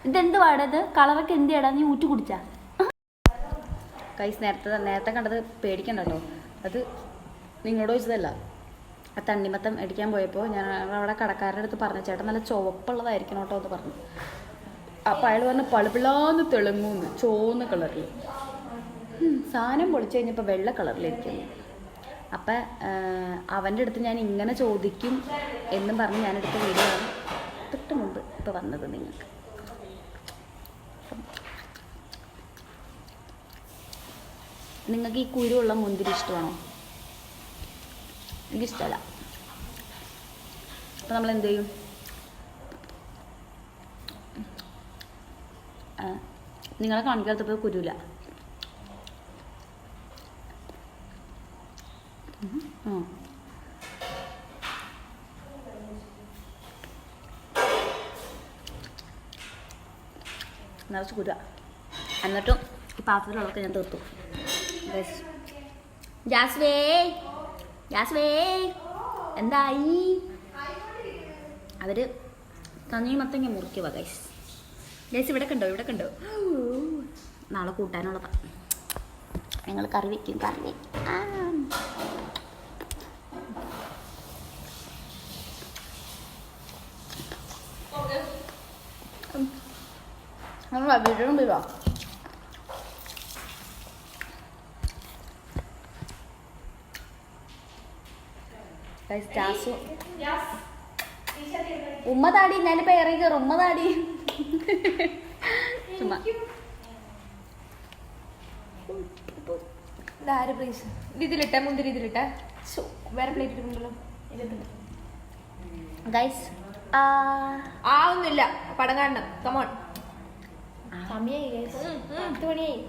ഇതെന്ത് പാടത് കളറൊക്കെ എന്ത് ചെയ്യടാ? നീ ഊറ്റി കുടിച്ചാ? കൈസ് നേരത്തെ കണ്ടത് പേടിക്കണ്ടല്ലോ. അത് നിങ്ങളോട് ചോദിച്ചതല്ല. ആ തണ്ണിമത്തം അടിക്കാൻ പോയപ്പോൾ ഞാൻ അവിടെ കടക്കാരുടെ അടുത്ത് പറഞ്ഞു, ചേട്ടൻ നല്ല ചുവപ്പുള്ളതായിരിക്കണം കേട്ടോ എന്ന് പറഞ്ഞു. അപ്പോൾ അയാൾ പറഞ്ഞു പളുപിളാന്ന് തെളുങ്ങൂന്ന്, ചുവന്ന കളറിൽ. സാധനം പൊളിച്ചു കഴിഞ്ഞപ്പോൾ വെള്ള കളറിലിരിക്കുന്നു. അപ്പം അവൻ്റെ അടുത്ത് ഞാൻ ഇങ്ങനെ ചോദിക്കും എന്നും പറഞ്ഞ് ഞാനെടുത്ത വീഡിയോ ആണ് തൊട്ട് മുമ്പ് ഇപ്പോൾ വന്നത് നിങ്ങൾക്ക്. നിങ്ങൾക്ക് ഈ കുരുവുള്ള മുന്തിരി ഇഷ്ടമാണോ? എനിക്കിഷ്ടമല്ല. അപ്പം നമ്മൾ എന്ത് ചെയ്യും? നിങ്ങളെ കാണിക്കാത്തപ്പോൾ കുരുവില്ല. നിറച്ച് കുരുവ. എന്നിട്ടും ഈ പാത്രത്തിലുള്ളതൊക്കെ ഞാൻ തീർത്തു. ജാസ്വേ എന്തായി? അവർ തണ്ണിമത്തങ്ങ മുറിക്കുക ഗൈസ്. ഇവിടെ കണ്ടോ നാളെ കൂട്ടാനുള്ളതാണ്. ഞങ്ങൾ കറി വയ്ക്കും. ഉമ്മ താടി, ഞാനിപ്പോ ഇറങ്ങി കയറും. ഉമ്മ താടി ചുമ്മാ. ഇതിലിട്ട മുന്തിരി ഇതിലിട്ട വേറെ പ്ലേറ്റ് ഇട്ടുണ്ടല്ലോ. ഗൈസ് ഒന്നുമില്ല, പടം കാണണം. കമോൺ. സമയായി 10 മണിയായി.